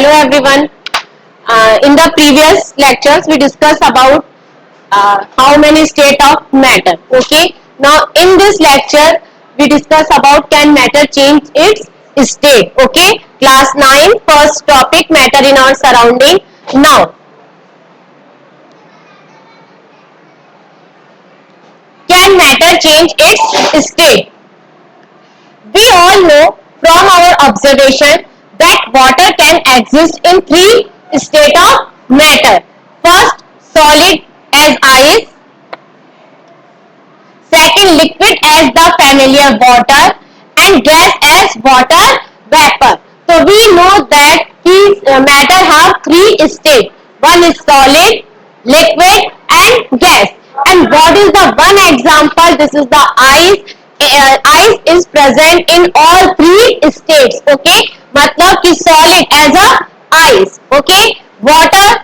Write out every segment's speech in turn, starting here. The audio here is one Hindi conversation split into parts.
Hello everyone. In the previous lectures, we discussed about how many state of matter. Okay. Now in this lecture, we discuss about can matter change its state. Okay. Class 9, first topic matter in our surrounding. Now, can matter change its state? We all know from our observation that water can exist in three states of matter. First, solid as ice. Second, liquid as the familiar water. And gas as water vapor. So we know that matter have three states. One is solid, liquid and gas. And what is the one example? This is the ice. Ice is present in all three states. Okay, मतलब कि solid as a ice. Okay, water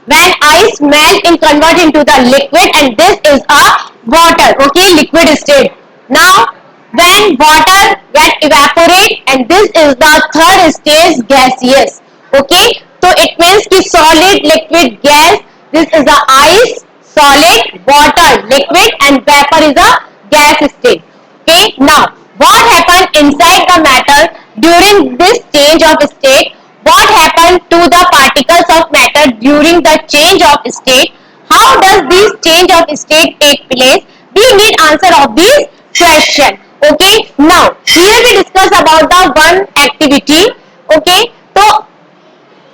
when ice melt and convert into the liquid, and this is a water. Okay, liquid state. Now when water get evaporate, and this is the third stage, gaseous. Okay, so it means कि solid, liquid, gas. This is the ice, solid, water, liquid and vapor is a gas state. Okay, now what happened inside the matter during this change of state? What happened to the particles of matter during the change of state? How does this change of state take place? We need answer of this question. Okay, now here we discuss about the one activity. Okay, so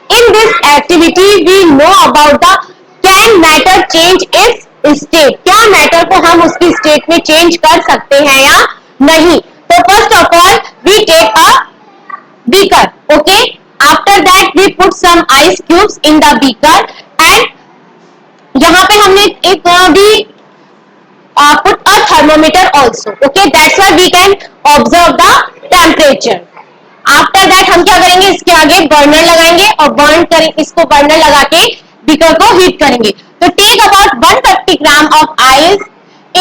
in this activity we know about the can matter change its state. क्या मैटर को हम उसकी स्टेट में चेंज कर सकते हैं या नहीं? तो first of all we take a beaker. Okay, after that we put some ice cubes in the beaker and यहाँ पे हमने एक भी put a thermometer also. Okay, that's why we can observe the temperature. After that हम क्या करेंगे, इसके आगे बर्नर लगाएंगे और बर्न करेंगे, इसको बर्नर लगा के बीकर को हीट करेंगे. तो take about 150 gram of ice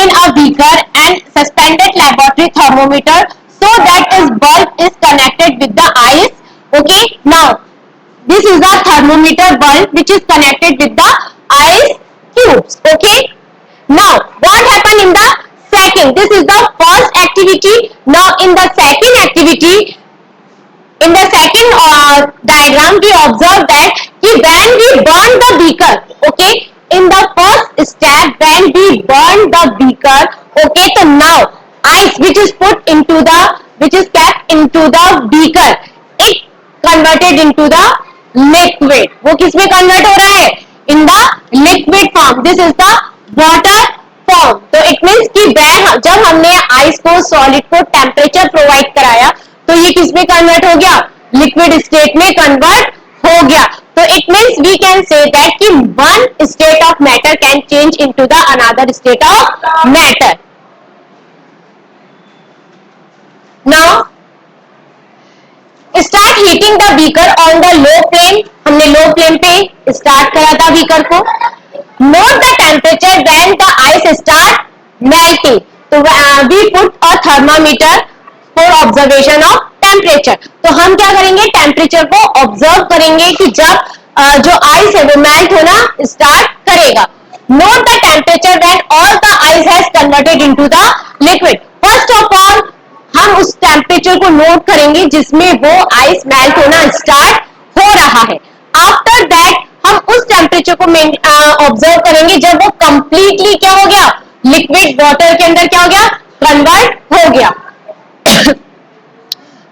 in a beaker and suspended laboratory thermometer so that its bulb is connected with the ice. Okay, now this is the thermometer bulb which is connected with the ice cubes. Okay, now what happened in the second? This is the first activity. Now in the second activity, in the second diagram we observe that when we burn the beaker, okay, in the first step when we burn the beaker, okay, so now ice which is kept into the beaker, it converted into the liquid. वो किसमें convert हो रहा है? In the liquid form. This is the water form. तो it means कि जब हमने ice को solid को temperature provide कराया, तो ये किसमें convert हो गया? Liquid state में convert हो गया. So it means we can say that कि one state of matter can change into the another state of matter. Now start heating the beaker on the low flame. हमने low flame पे start करा था beaker को. Note the temperature when the ice start melting. तो we put a thermometer for observation of temperature. तो हम क्या करेंगे, टेम्परेचर को ऑब्जर्व करेंगे कि जब जो आइस है वो मेल्ट होना स्टार्ट करेगा. Note the temperature when all the ice has converted into the liquid. First of all हम उस टेम्परेचर को नोट करेंगे जिसमें वो आइस मेल्ट होना स्टार्ट हो रहा है. आफ्टर दैट हम उस टेम्परेचर को ऑब्जर्व करेंगे जब वो कंप्लीटली क्या हो गया, लिक्विड वाटर के अंदर क्या हो गया, कन्वर्ट हो गया.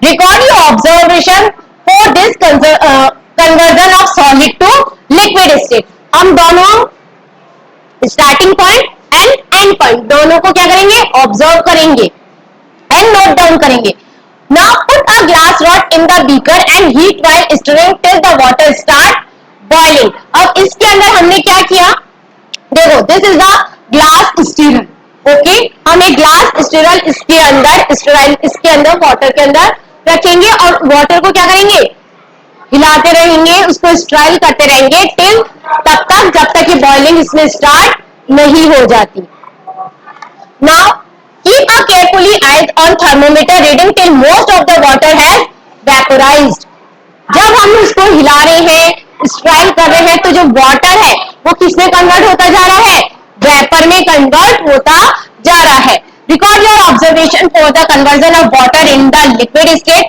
Record your observation for this conversion of solid to liquid state. हम दोनों starting point and end point दोनों को क्या करेंगे, observe करेंगे and note down करेंगे. Now put a glass rod in the beaker and heat while stirring till the water start boiling. अब इसके अंदर हमने क्या किया, देखो this is the glass stirrer. Okay, हम एक ग्लास स्टीरल इसके अंदर वाटर के अंदर रखेंगे और वाटर को क्या करेंगे, हिलाते रहेंगे, उसको स्ट्राइल करते रहेंगे टिल तब तक जब तक ये बॉइलिंग इसमें स्टार्ट नहीं हो जाती. Now keep a carefully eyes on thermometer reading till most of the water has vaporised. जब हम उसको हिला रहे हैं, स्ट्राइक कर रहे हैं, तो जो वाटर है वो किसमें कन्वर्ट होता जा रहा है? वेपर में कन्वर्ट होता जा रहा है. Record your observation for the conversion of water in the liquid state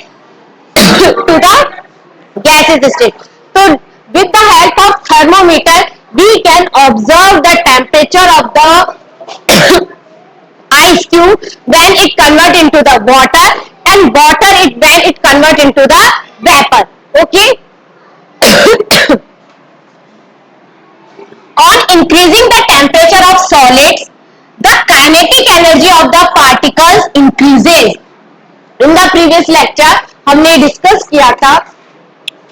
to the gaseous state. So with the help of thermometer we can observe the temperature of the ice cube when it convert into the water, and water when it convert into the vapor. Okay. On increasing the temperature of solids, the kinetic energy of the particles increases. In the previous lecture हमने डिस्कस किया था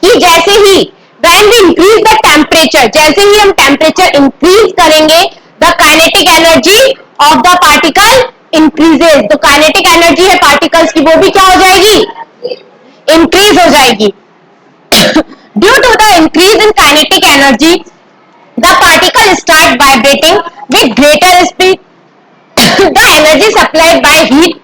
कि जैसे ही when we increase the temperature, जैसे ही हम टेम्परेचर इंक्रीज करेंगे, the kinetic energy of the particle increases. तो kinetic energy है पार्टिकल्स की, वो भी क्या हो जाएगी? इंक्रीज हो जाएगी. Due to the increase in kinetic energy, the particle start vibrating with greater speed. The energy supplied by heat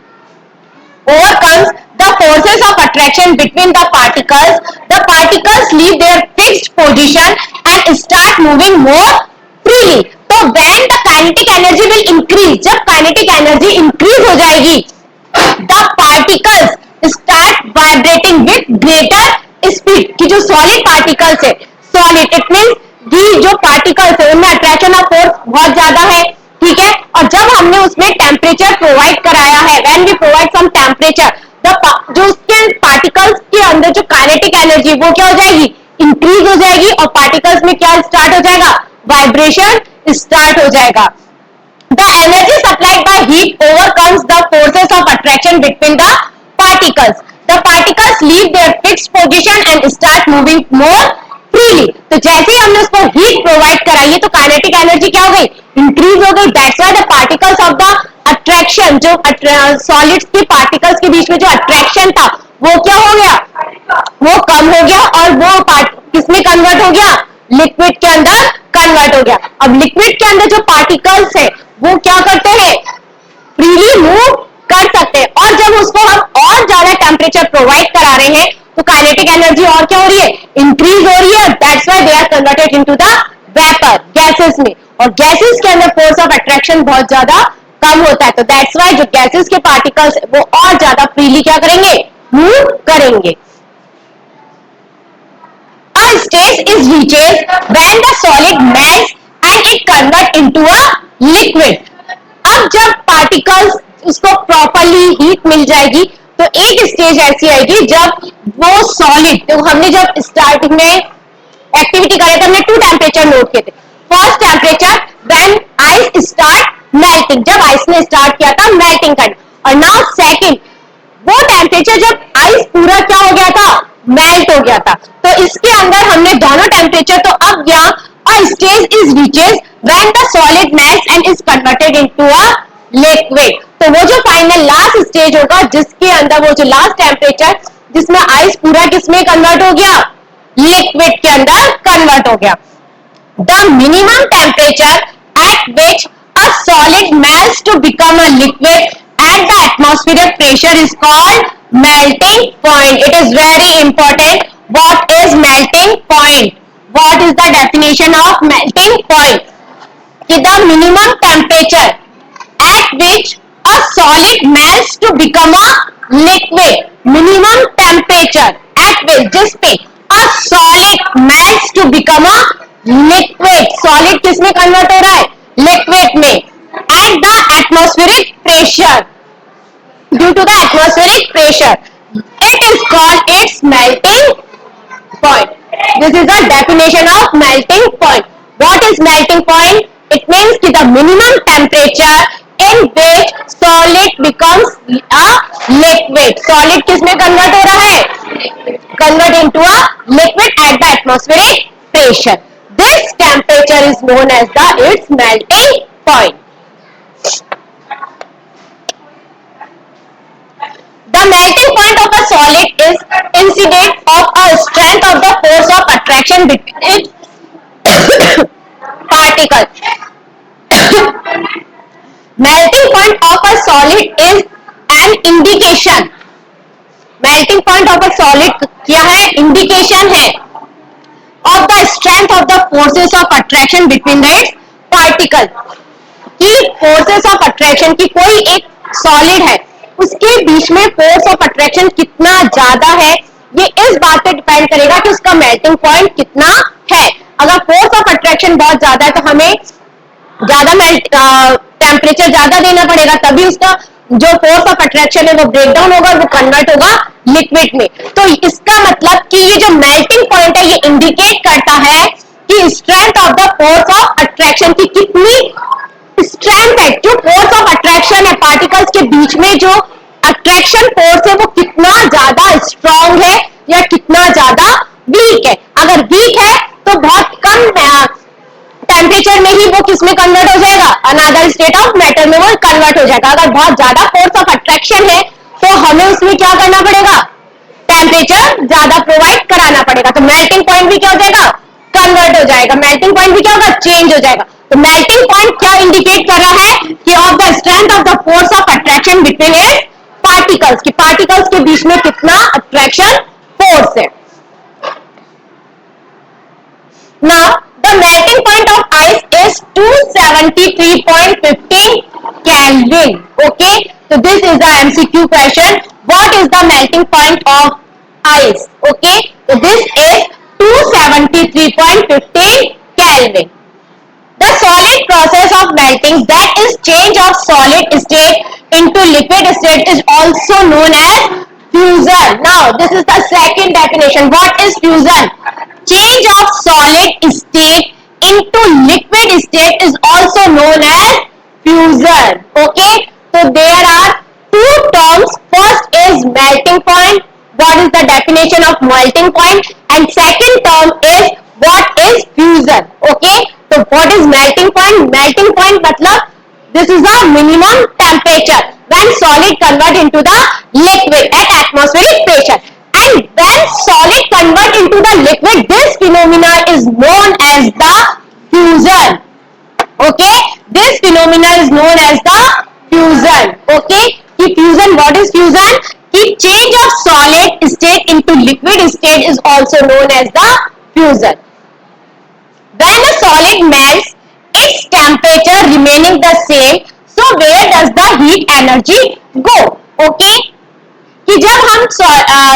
overcomes the forces of attraction between the particles. The particles leave their fixed position and start moving more freely. तो when the kinetic energy will increase, जब kinetic energy increase हो जाएगी, the particles start vibrating with greater speed. कि जो solid particles है, solid it means कि जो particles है उनमें attraction of force बहुत ज्यादा है, ठीक है. और जब हमने उसमें टेम्परेचर प्रोवाइड कराया है, when we provide some temperature, जो उसके पार्टिकल्स के अंदर जो काइनेटिक एनर्जी वो क्या हो जाएगी? इंक्रीज हो जाएगी. और पार्टिकल्स में क्या स्टार्ट हो जाएगा? वाइब्रेशन स्टार्ट हो जाएगा. The energy supplied by heat overcomes the forces of attraction between the particles. The particles leave their fixed position and start moving more freely. तो जैसे ही हमने उसको हीट प्रोवाइड कराई तो काइनेटिक एनर्जी क्या हो गई? इंक्रीज हो गई. That's why the particles of the attraction, जो सॉलिड्स के पार्टिकल्स के बीच में जो अट्रैक्शन था वो क्या हो गया? वो कम हो गया. और वो किसमें कन्वर्ट हो गया? लिक्विड के अंदर कन्वर्ट हो गया. अब लिक्विड के अंदर जो पार्टिकल्स है वो क्या करते हैं? फ्रीली मूव कर सकते हैं. और जब उसको हम और ज्यादा टेम्परेचर प्रोवाइड करा रहे हैं तो काइनेटिक एनर्जी और क्या हो रही है? इंक्रीज हो रही है. That's why they are converted into the vapour, gases में. और गैसेस के अंदर फोर्स ऑफ अट्रैक्शन बहुत ज्यादा कम होता है. तो दैट्स व्हाई जो गैसेस के पार्टिकल्स वो और ज्यादा फ्रीली क्या करेंगे? मूव करेंगे. A state is reaches when the solid melts and it convert into a liquid. अब जब पार्टिकल्स उसको प्रॉपरली हीट मिल जाएगी तो एक स्टेज ऐसी आएगी जब वो सॉलिड, तो हमने जब स्टार्टिंग में एक्टिविटी करे थे हमने 2 टेम्परेचर नोट किए थे. First temperature when ice start melting, जब आइस ने स्टार्ट किया था मेल्टिंग करना. और नाउ सेकंड, वो टेम्परेचर जब आइस पूरा क्या हो गया था? मेल्ट हो गया था. तो इसके अंदर हमने दोनों टेम्परेचर, तो अब यहाँ a stage is reaches when the solid melts and is converted into a liquid. तो वो जो फाइनल लास्ट स्टेज होगा जिसके अंदर वो जो लास्ट टेम्परेचर जिसमें आइस पूरा किसमें कन्वर्ट हो गया? लिक्विड के अंदर कन्वर्ट हो गया. The minimum temperature at which a solid melts to become a liquid at the atmospheric pressure is called melting point. It is very important. What is melting point? What is the definition of melting point? The minimum temperature at which a solid melts to become a liquid. Minimum temperature at which जिस पे a solid melts to become a liquid. Solid किसमें कन्वर्ट हो रहा है? लिक्विड में. At the atmospheric pressure, due to the atmospheric pressure, it is called its melting point. This is the definition of melting point. What is melting point? It means कि the minimum temperature in which solid becomes a liquid. Solid किसमें कन्वर्ट हो रहा है? Convert into a liquid at the atmospheric pressure. This temperature is known as its melting point. The melting point of a solid is incident of a strength of the force of attraction between its particles. Melting point of a solid is an indication. Melting point of a solid क्या है? इंडिकेशन है of the strength of the forces of attraction between the it's particle, कि फोर्सेस ऑफ अट्रैक्शन की कोई एक सॉलिड है उसके बीच में फोर्स ऑफ अट्रैक्शन कितना ज्यादा है, ये इस बात पे डिपेंड करेगा कि उसका मेल्टिंग पॉइंट कितना है। अगर फोर्स ऑफ अट्रैक्शन बहुत ज्यादा है तो हमें ज्यादा टेम्परेचर ज्यादा देना पड़ेगा, तभी उसका जो फोर्स ऑफ अट्रैक्शन है वो ब्रेक डाउन होगा और वो कन्वर्ट होगा लिक्विड में। तो इसका मतलब कि ये जो मेल्टिंग पॉइंट है ये इंडिकेट करता है कि strength of the force of attraction की कितनी स्ट्रेंथ है, जो फोर्स ऑफ अट्रैक्शन है पार्टिकल्स के बीच में, जो अट्रैक्शन फोर्स है वो कितना ज्यादा स्ट्रॉन्ग है या कितना ज्यादा वीक है। अगर वीक है तो बहुत कम टेम्परेचर में ही वो किस में कन्वर्ट हो जाएगा? अनदर स्टेट ऑफ मैटर में वो कन्वर्ट हो जाएगा। अगर बहुत ज्यादा फोर्स ऑफ अट्रैक्शन है तो हमें उसमें क्या करना पड़ेगा? टेम्परेचर ज्यादा प्रोवाइड कराना पड़ेगा, तो मेल्टिंग पॉइंट भी क्या हो जाएगा? कन्वर्ट हो जाएगा। मेल्टिंग पॉइंट भी क्या होगा? चेंज हो जाएगा। तो मेल्टिंग पॉइंट क्या इंडिकेट कर रहा है कि of the strength of the force of attraction between its particles, कि पार्टिकल्स के बीच में कितना अट्रैक्शन फोर्स है। Now the melting point of ice is 273.15 Kelvin. Okay, so this is the MCQ question. What is the melting point of ice? Okay, so this is 273.15 Kelvin. The solid process of melting, that is change of solid state into liquid state, is also known as fusion. Now this is the second definition. What is fusion? Change of solid state into liquid state is also known as fusion. Okay, so there are two terms. First is melting point. What is the definition of melting point? And second term is what is fusion. Okay, so what is melting point? Melting point matlab this is the minimum temperature when solid convert into the liquid at atmospheric pressure. And when solid convert into the liquid, this phenomena is known as the fusion. Okay, this phenomena is known as the fusion. Okay, कि fusion, what is fusion? कि change of solid state into liquid state is also known as the fusion. When a solid melts, its temperature remaining the same, so where does the heat energy go? Okay, कि जब हम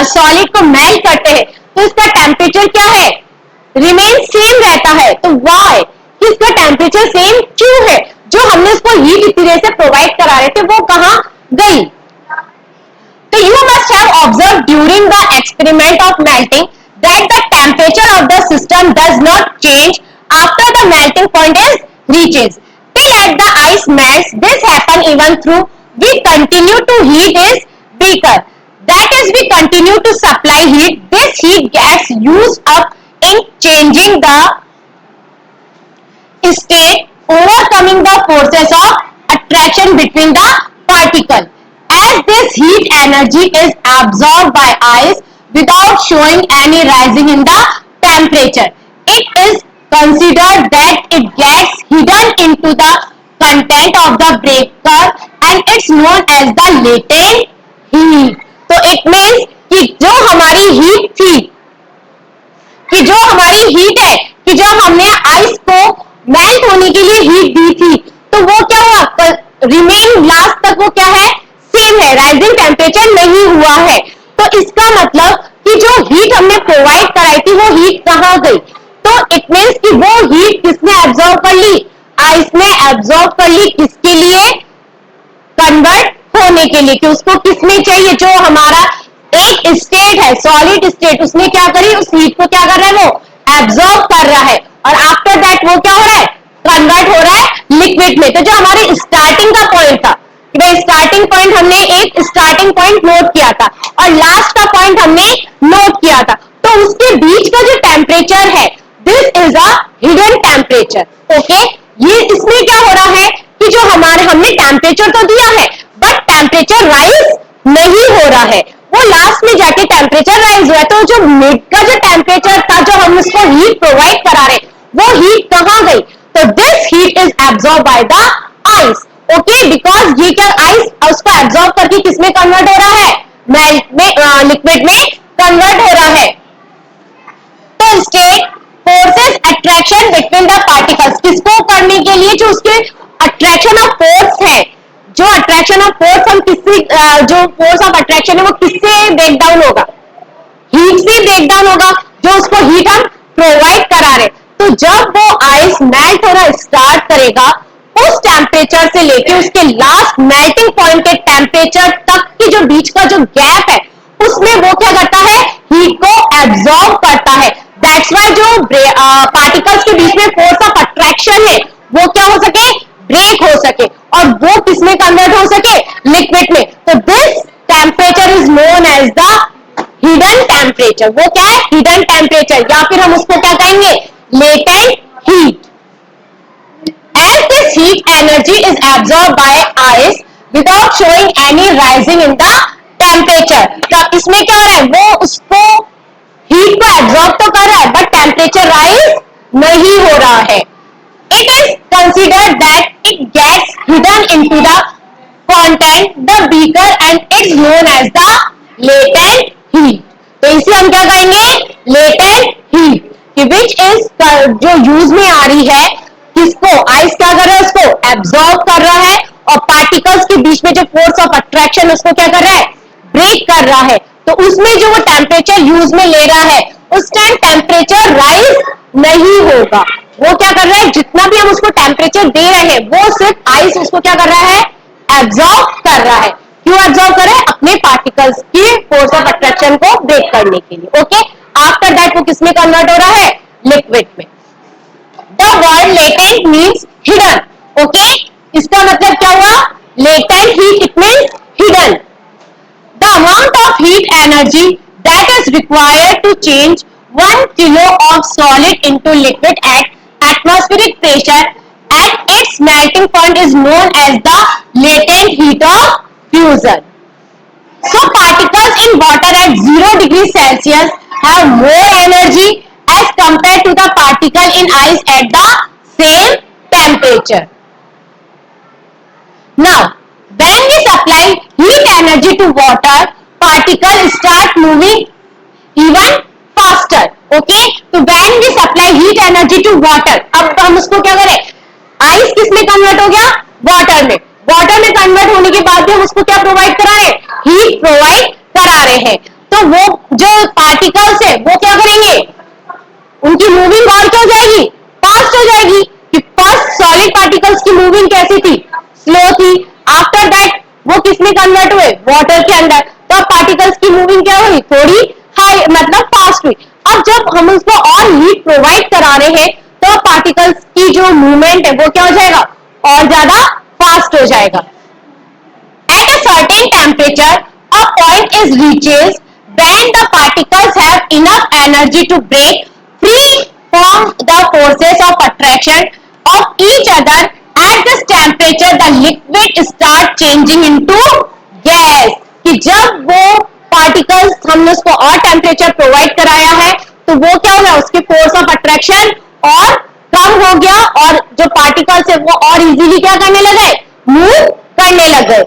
सॉलिड को मेल्ट करते हैं तो इसका टेम्परेचर क्या है? रिमेन सेम रहता है। तो वाई कि इसका टेम्परेचर सेम क्यों है? जो हमने उसको हीट इतनी देर से प्रोवाइड करा रहे थे वो कहां गई? तो you must have observe during the experiment of melting that the temperature of the system does not change after the melting point is reaches till at the ice melts. This happen even through we continue to heat is beaker. That is, we continue to supply heat. This heat gets used up in changing the state, overcoming the forces of attraction between the particle. As this heat energy is absorbed by ice without showing any rising in the temperature, it is considered that it gets hidden into the content of the breaker and it's known as the latent heat. तो इट मीन्स कि जो हमारी हीट थी, कि जो हमारी हीट है, कि जब हमने आइस को मेल्ट होने के लिए हीट दी थी तो वो क्या हुआ? रिमेन लास्ट तक वो क्या है? सेम है, राइजिंग टेम्परेचर नहीं हुआ है। तो इसका मतलब कि जो हीट हमने प्रोवाइड कराई थी वो हीट कहां गई? तो इट मीन्स कि वो हीट किसने एब्जॉर्ब कर ली? आइस ने एब्जॉर्ब कर ली। किसके लिए? कन्वर्ट होने के लिए, कि उसको किसमें चाहिए? जो हमारा एक स्टेट है, सॉलिड स्टेट, उसने क्या करी? उस हीट को क्या कर रहा है? वो एब्जॉर्ब कर रहा है और आफ्टर दैट वो क्या हो रहा है? कन्वर्ट हो रहा है लिक्विड में। तो जो हमारे स्टार्टिंग का पॉइंट था, स्टार्टिंग पॉइंट हमने एक स्टार्टिंग पॉइंट नोट किया था और लास्ट का पॉइंट हमने नोट किया था, तो उसके बीच का जो टेम्परेचर है this is a hidden temperature. Okay, ये इसमें क्या हो रहा है कि जो हमारे हमने टेम्परेचर तो दिया है बट टेम्परेचर राइज नहीं हो रहा है, वो लास्ट में जाके टेम्परेचर राइज हुआ है। तो जो मिड का जो टेम्परेचर था, जो हम उसको हीट प्रोवाइड करा रहे, वो हीट कहां गई? तो this heat is absorb by the ice. Okay, because ये क्या आइस उसको एब्जॉर्ब करके किसमें कन्वर्ट हो रहा है? मेल्ट में लिक्विड में कन्वर्ट हो रहा है। तो state forces attraction between the particles, किसको करने के लिए, जो उसके अट्रैक्शन ऑफ फोर्स है, जो अट्रैक्शन ऑफ फोर्स हम किससे जो फोर्स ऑफ अट्रैक्शन है वो किससे ब्रेक डाउन होगा, हीट से ब्रेक डाउन होगा, जो उसको हीट हम प्रोवाइड करा रहे। तो जब वो आइस मेल्ट होना स्टार्ट करेगा, उस टेम्परेचर से लेके उसके लास्ट मेल्टिंग पॉइंट के टेम्परेचर तक की जो बीच का जो गैप है, उसमें वो क्या करता है, हीट को एब्जॉर्ब करता है। दैट्स वाई जो पार्टिकल्स के बीच में फोर्स ऑफ अट्रैक्शन है वो क्या हो सके, ब्रेक हो सके, और वो किसमें कन्वर्ट हो सके, लिक्विड में। तो this temperature is known as the hidden temperature. वो क्या है, हिडन टेम्परेचर, या फिर हम उसको क्या कहेंगे, latent heat. As this heat energy is absorbed by ice without showing any rising in the temperature, तो इसमें क्या हो रहा है, वो उसको हीट को एब्जॉर्ब तो कर रहा है बट टेम्परेचर राइज नहीं हो रहा है। It is considered that it gets hidden into the content the beaker and it's known as the latent heat। तो इसे हम क्या कहेंगे, latent heat, which is जो यूज में आ रही है, किसको, आइस क्या कर रहा है, उसको एब्जॉर्ब कर रहा है, और पार्टिकल्स के बीच में जो फोर्स ऑफ अट्रैक्शन उसको क्या कर रहा है, ब्रेक कर रहा है। तो उसमें जो वो टेम्परेचर यूज में ले रहा है, उस टाइम टेम्परेचर राइज नहीं होगा। वो क्या कर रहा है, जितना भी हम उसको टेम्परेचर दे रहे हैं वो सिर्फ आइस उसको क्या कर रहा है, एब्जॉर्ब कर रहा है। क्यों एब्जॉर्ब कर रहा है, अपने पार्टिकल्स की फोर्स ऑफ अट्रैक्शन को ब्रेक करने के लिए। ओके, आफ्टर दैट वो किसमें कन्वर्ट हो रहा है, लिक्विड में। The word latent means hidden. Okay, इसका मतलब क्या हुआ, latent heat it means hidden. The amount of heat energy that is required to change 1 kilo of solid into liquid at atmospheric pressure at its melting point is known as the latent heat of fusion. So particles in water at 0 degrees Celsius have more energy as compared to the particle in ice at the same temperature. Now, when we supply heat energy to water, particles start moving even faster. Okay? तो when we supply heat energy to water, अब हम उसको क्या करें, आइस किस में कन्वर्ट हो गया, वाटर में। वाटर में कन्वर्ट होने के बाद भी हम उसको क्या प्रोवाइड करा रहे, हीट प्रोवाइड करा रहे हैं। तो वो जो पार्टिकल्स है वो क्या करेंगे, उनकी मूविंग और क्या हो जाएगी, फास्ट हो जाएगी। कि फर्स्ट सॉलिड पार्टिकल्स की मूविंग कैसी थी, स्लो थी। आफ्टर दैट वो किसमें कन्वर्ट हुए, वाटर के अंदर। तो पार्टिकल्स की मूविंग क्या हुई, थोड़ी हाई मतलब फास्ट हुई। अब जब हम उसको और हीट प्रोवाइड करा रहे हैं तो पार्टिकल्स की जो मूवमेंट है वो क्या हो जाएगा, और ज्यादा फास्ट हो जाएगा। At a certain temperature, a point is reaches when the particles have enough energy to break free from the forces of attraction of each other. At this temperature, the liquid start changing into gas. कि जब वो पार्टिकल्स हमने उसको और टेम्परेचर प्रोवाइड कराया है तो वो क्या हो गया, उसके फोर्स ऑफ अट्रैक्शन और कम हो गया, और जो पार्टिकल्स है वो और इजीली क्या करने लगे, मूव करने लगे।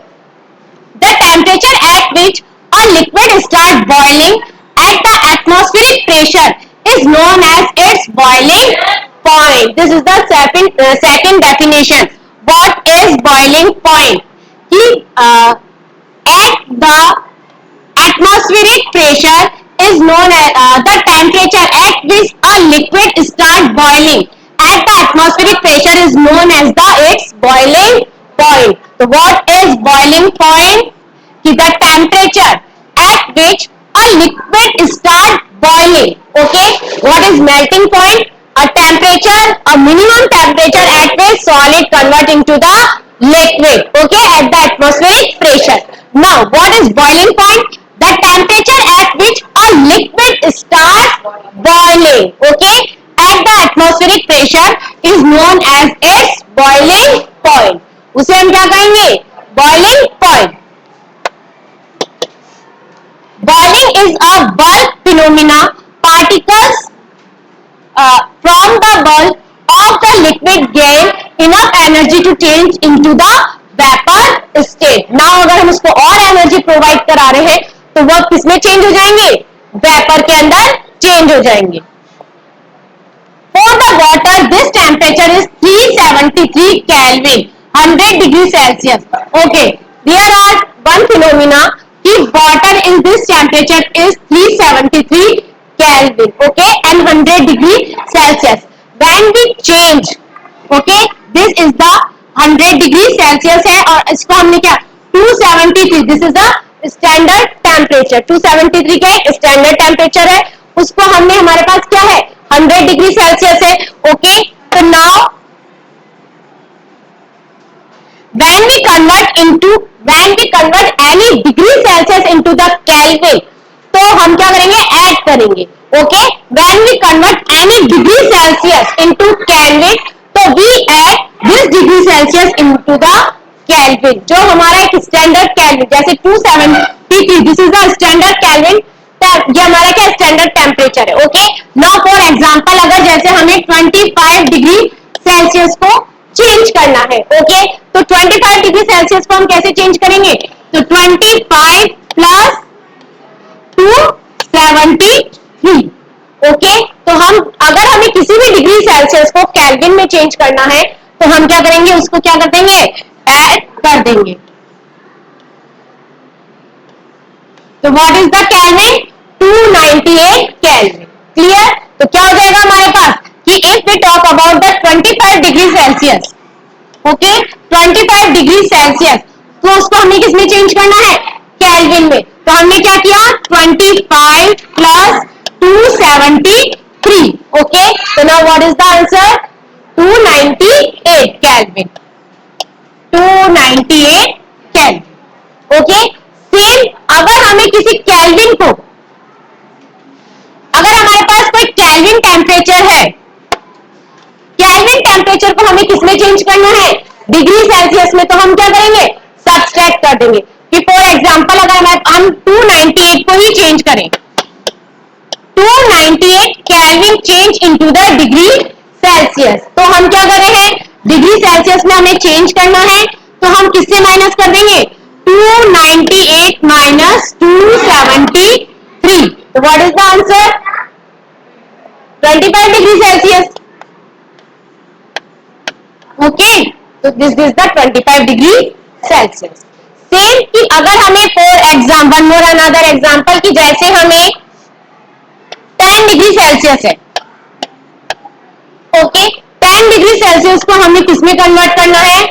The temperature at which a liquid starts boiling at the atmospheric pressure is known as its boiling point. This is the second definition. What is boiling point? कि at the atmospheric pressure is known as the temperature at which a liquid starts boiling at the atmospheric pressure is known as its boiling point. So what is boiling point? कि the temperature at which a liquid starts boiling. Okay, what is melting point? A temperature, a minimum temperature at which solid convert into the liquid. Okay, at the atmospheric pressure. Now, what is boiling point? The temperature at which a liquid starts boiling. Okay, at the atmospheric pressure is known as its boiling point. उसे हम क्या कहेंगे, boiling point. Boiling is a bulk phenomena. Particles from the bulk of the liquid gain enough energy to change into the vapor state. Now अगर हम उसको और एनर्जी प्रोवाइड करा रहे हैं तो तो वो किसमें चेंज हो जाएंगे, वेपर के अंदर चेंज हो जाएंगे। For the water, this temperature is 373 Kelvin, 100 degree Celsius. Okay, there are one phenomena कि water in this temperature is 373 Kelvin, okay, and 100 degree Celsius. When we change, okay, this is the 100 degree Celsius है और इसको हमने क्या 273, this is the standard temperature, 273 का standard temperature है, उसको हमने हमारे पास क्या है 100 डिग्री सेल्सियस है। ओके, तो now when we convert any degree celsius into the Kelvin, तो हम क्या करेंगे ऐड करेंगे। Okay, when we convert any degree celsius into Kelvin, तो we add this degree celsius into the Kelvin, जो हमारा एक स्टैंडर्ड Kelvin जैसे 273, this is the standard Kelvin, ये हमारा क्या स्टैंडर्ड टेम्परेचर है। ओके, नाउ फॉर एग्जांपल अगर जैसे हमें 25 डिग्री सेल्सियस को चेंज करना है, ओके, तो 25 डिग्री सेल्सियस को हम कैसे चेंज करेंगे, तो 25 प्लस 273, ओके, तो हम अगर हमें किसी भी डिग्री सेल्सियस को केल्विन में चेंज करना है तो हम क्या करेंगे, उसको क्या कर देंगे, ऐड कर देंगे। तो what is the kelvin, 298 kelvin. Clear, तो क्या हो जाएगा हमारे पास कि if we talk about the 25 degree Celsius, okay, 25 degree Celsius, तो उसको हमें किसमें चेंज करना है, केल्विन में। तो हमने क्या किया 25 प्लस 273, ओके, तो now what is the answer, 298 kelvin, 298 kelvin. Okay, same अगर हमें किसी केल्विन को, अगर हमारे पास कोई केल्विन टेम्परेचर है, केल्विन टेम्परेचर को हमें किसमें चेंज करना है, डिग्री सेल्सियस में, तो हम क्या करेंगे, सब्सट्रैक्ट कर देंगे। कि फॉर एग्जांपल अगर हम 298 को ही चेंज करें, 298 kelvin change into the degree Celsius, तो हम क्या कर रहे हैं, डिग्री सेल्सियस में हमें चेंज करना है, तो हम किससे माइनस कर देंगे, 298 माइनस 273, तो what is the answer, 25 degree Celsius. Okay, तो this is the 25 degree Celsius. Same कि अगर हमें for example, one more another example, कि जैसे हमें 10 डिग्री सेल्सियस है, ओके, 10 डिग्री सेल्सियस को हमें किसमें कन्वर्ट करना है,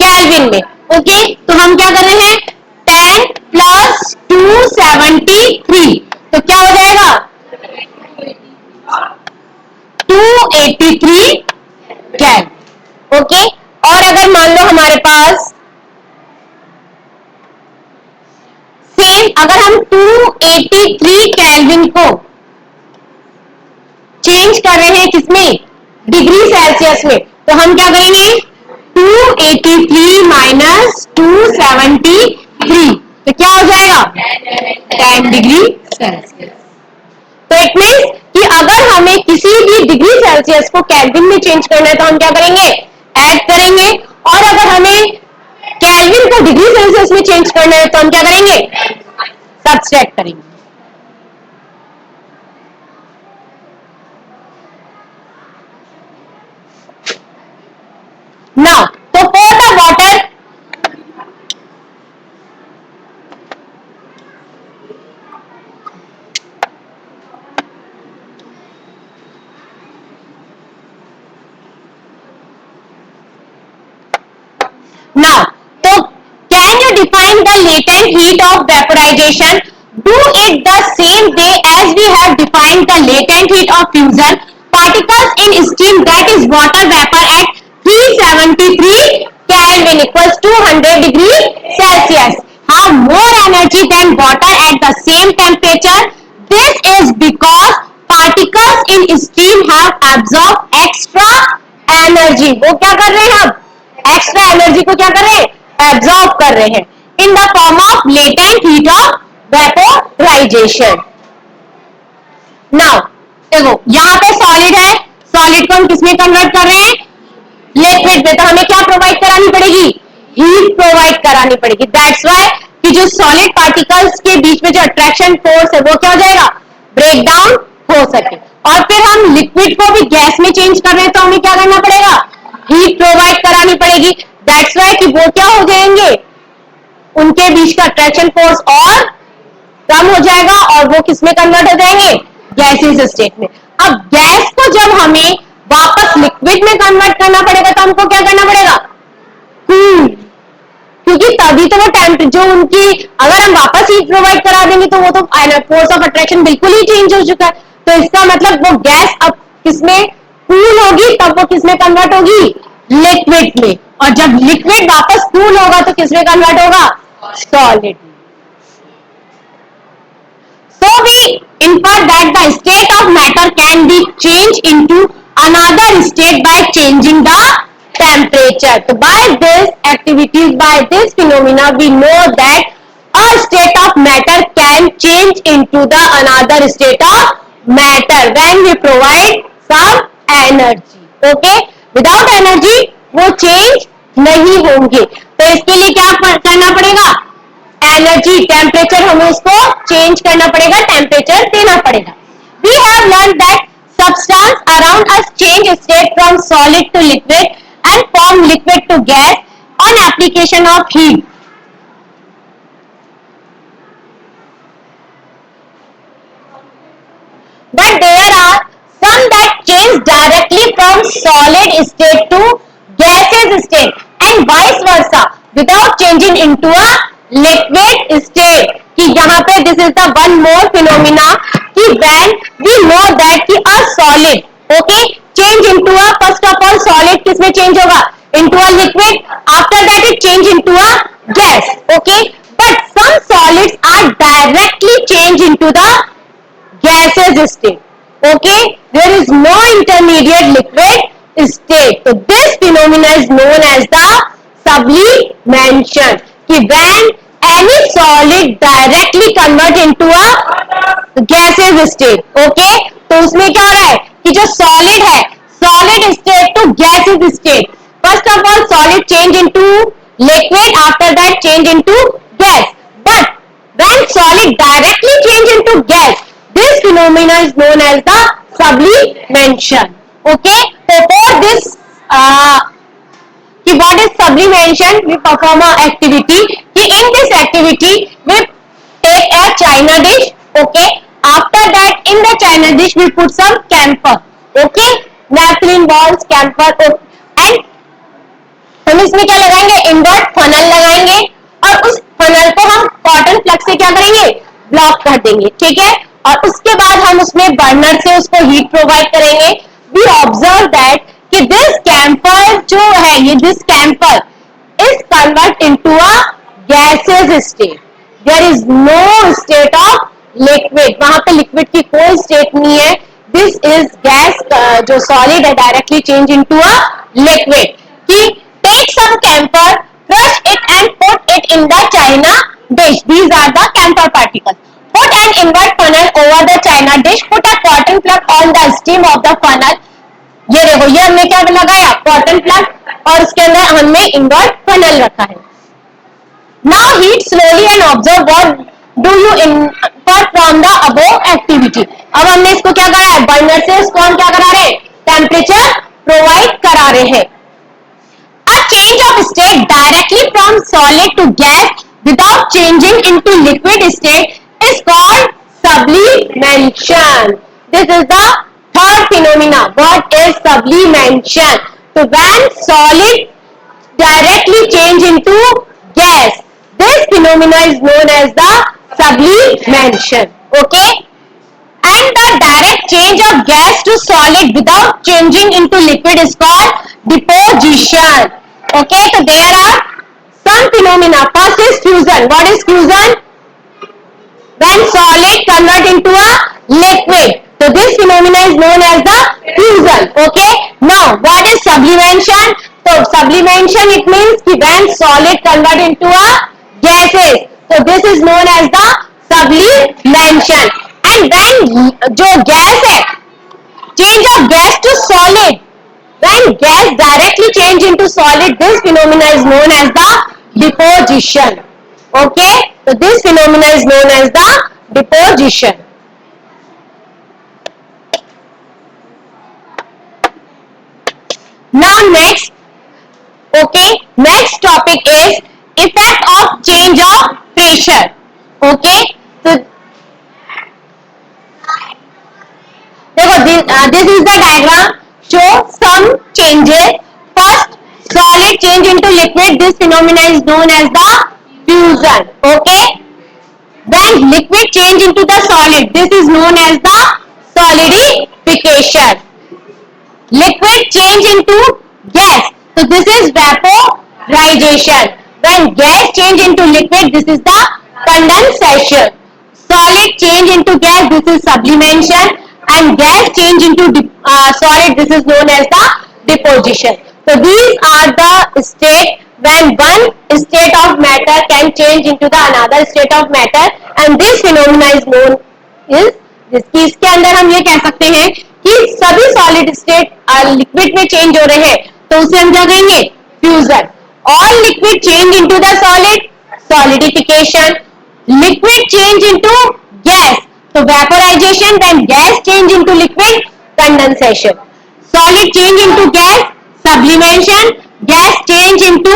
केल्विन में। ओके, तो हम क्या कर रहे हैं, 10 प्लस 273, तो क्या हो जाएगा 283 केल्विन। ओके, और अगर मान लो हमारे पास सेम, अगर हम 283 केल्विन को चेंज कर रहे हैं किसमें, डिग्री सेल्सियस में, तो हम क्या करेंगे 283 माइनस 273, तो क्या हो जाएगा 10 डिग्री सेल्सियस। तो इट मीन्स कि अगर हमें किसी भी डिग्री सेल्सियस को केल्विन में चेंज करना है तो हम क्या करेंगे, ऐड करेंगे, और अगर हमें केल्विन को डिग्री सेल्सियस में चेंज करना है तो हम क्या करेंगे, सब्सट्रैक्ट करेंगे। नाउ तो for the water, now so can you define the latent heat of vaporization, do it the same way as we have defined the latent heat of fusion, particles in steam, that is water vapor at 373 Kelvin equals to 100 degree Celsius have more energy than water at the same temperature, this is because particles in steam have absorbed extra energy, वो क्या कर रहे हैं, हम एक्स्ट्रा एनर्जी को क्या कर रहे हैं, एब्जॉर्ब कर रहे हैं, in the form of latent heat of vaporisation. Now देखो यहाँ पे सॉलिड है, सॉलिड को हम किसमें कन्वर्ट कर रहे हैं, लिक्विड में, तो हमें क्या प्रोवाइड करानी पड़ेगी, हीट प्रोवाइड करानी पड़ेगी। दैट्स व्हाई कि जो सॉलिड पार्टिकल्स के बीच में जो अट्रैक्शन फोर्स है वो क्या हो जाएगा, ब्रेक डाउन हो सके। और फिर हम लिक्विड को भी गैस में चेंज कर रहे हैं तो हमें क्या करना पड़ेगा, हीट प्रोवाइड करानी पड़ेगी। दैट्स वाई कि वो क्या हो जाएंगे, उनके बीच का अट्रैक्शन फोर्स और कम हो जाएगा और वो किसमें कन्वर्ट हो जाएंगे, गैसियस स्टेट में। अब गैस को जब हमें वापस लिक्विड में कन्वर्ट करना पड़ेगा तो हमको क्या करना पड़ेगा, कूल, क्योंकि तभी तो वो टेम्परेचर जो उनकी, अगर हम वापस हीट प्रोवाइड करा देंगे तो वो तो फोर्स ऑफ अट्रैक्शन बिल्कुल ही चेंज हो चुका है। तो इसका मतलब वो गैस अब किसमें कूल होगी, तब वो किसमें कन्वर्ट होगी, लिक्विड में। और जब लिक्विड वापस कूल होगा तो किसमें कन्वर्ट होगा, solid. So we infer that the state of matter can be changed into another state by changing the temperature. So by this activities, by this phenomena, we know that a state of matter can change into the another state of matter when we provide some energy. Okay? Without energy, वो change नहीं होंगे। तो इसके लिए क्या करना पड़ेगा, एनर्जी, टेम्परेचर हमें उसको चेंज करना पड़ेगा, टेम्परेचर देना पड़ेगा। We have learn that substance around us change state from solid to liquid and from liquid to gas on application of heat. But there are some that change directly from solid state to gaseous state and vice versa without changing into a liquid state. कि यहाँ पे this is the one more phenomena कि when we know that कि a solid, okay, change into a, first of all solid किसमें change होगा, into a liquid, after that it change into a gas, okay, but some solids are directly change into the gaseous state. Okay, there is no intermediate liquid state. So this phenomena is known as the sublimation. कि when any solid directly convert into a gaseous state. Okay, तो उसमें क्या हो रहा है कि जो solid है, solid state to gaseous state. First of all, solid change into liquid. After that, change into gas. But when solid directly change into gas, this phenomena is known as the sublimation. Okay, so for this what is sublimation, we perform a activity. In this activity we take a china dish, okay, after that in the china dish we put some camphor, okay, naphthalene balls, camphor, and हम इसमें क्या लगाएंगे, इन्वर्ट फनल लगाएंगे और उस फनल को हम कॉटन प्लग से क्या करेंगे, ब्लॉक कर देंगे, ठीक है। और उसके बाद हम उसमें बर्नर से उसको हीट प्रोवाइड करेंगे। वी ऑब्जर्व दैट कि दिस कैंपर जो है, ये this camphor is convert into a gases state. There is no state of liquid, वहां पे लिक्विड की कोई स्टेट नहीं है। दिस इज गैस, जो सॉलिड है directly change into a liquid. कि take some camphor, crush it and put it in the china dish. These are the camphor particles. Put an invert funnel over the china dish. Put a cotton plug on the stem of the funnel. ये देखो, ये हमने क्या लगाया, कॉटन प्लग, और उसके अंदर हमने इन्वर्ट फनल रखा है। Now heat slowly and observe what do you infer from the above activity. अब हमने इसको क्या करा है, बर्नर से इसको हम क्या करा रहे हैं, टेम्परेचर प्रोवाइड करा रहे हैं। A change of state directly from solid to gas without changing into liquid state is called sublimation. This is the third phenomena. What is sublimation? So when solid directly change into gas, this phenomena is known as the sublimation. Okay, and the direct change of gas to solid without changing into liquid is called deposition. Okay, so there are some phenomena. First is fusion. What is fusion? When solid convert into a liquid. So this phenomena is known as the fusion. Okay, now what is sublimation? So sublimation, it means कि when solid convert into a gases, so this is known as the sublimation. And when जो gas है, change of gas to solid, when gas directly change into solid, this phenomena is known as the deposition. Okay, So this phenomena is known as the deposition. Now next, okay, next topic is effect of change of pressure. Okay, so this is the diagram. Show some changes. First, solid change into liquid. This phenomena is known as the fusion. Okay. Then liquid change into the solid. This is known as the solidification. Liquid change into gas. So this is vaporization. When gas change into liquid, this is the condensation. Solid change into gas, this is sublimation. And gas change into solid, this is known as the deposition. So these are the state when one state of matter can change into the another state of matter, and this phenomena is known is इसके अंदर हम ये कह सकते हैं कि सभी सॉलिड स्टेट लिक्विड में चेंज हो रहे हैं, तो उसे हम क्या कहेंगे? Fusion. All liquid change into the solid, solidification. Liquid change into gas, तो vaporisation. Then gas change into liquid, condensation. Solid change into gas, sublimation. Gas change into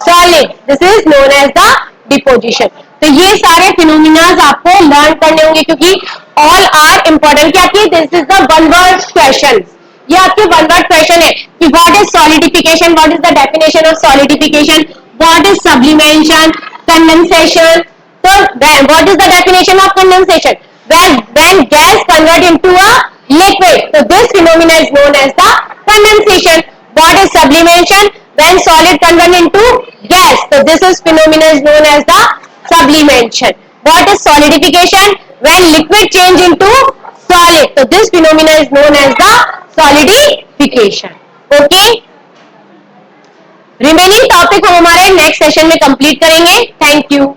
solid, this is known as the deposition. तो ये सारे फिनोमिनाज आपको लर्न करने होंगे क्योंकि ऑल आर इंपॉर्टेंट. क्या की this is the one word question. ये आपके वन वर्ड क्वेश्चन है कि what is solidification, what is the definition of solidification, what is sublimation, condensation. तो what is the definition of condensation? when gas convert into a liquid, so this phenomena is known as the condensation. What is sublimation? When solid convert into gas, so this is phenomena is known as the sublimation. What is solidification? When liquid change into solid, so this phenomena is known as the solidification. Okay, remaining topic हम हमारे नेक्स्ट सेशन में कंप्लीट करेंगे. Thank you.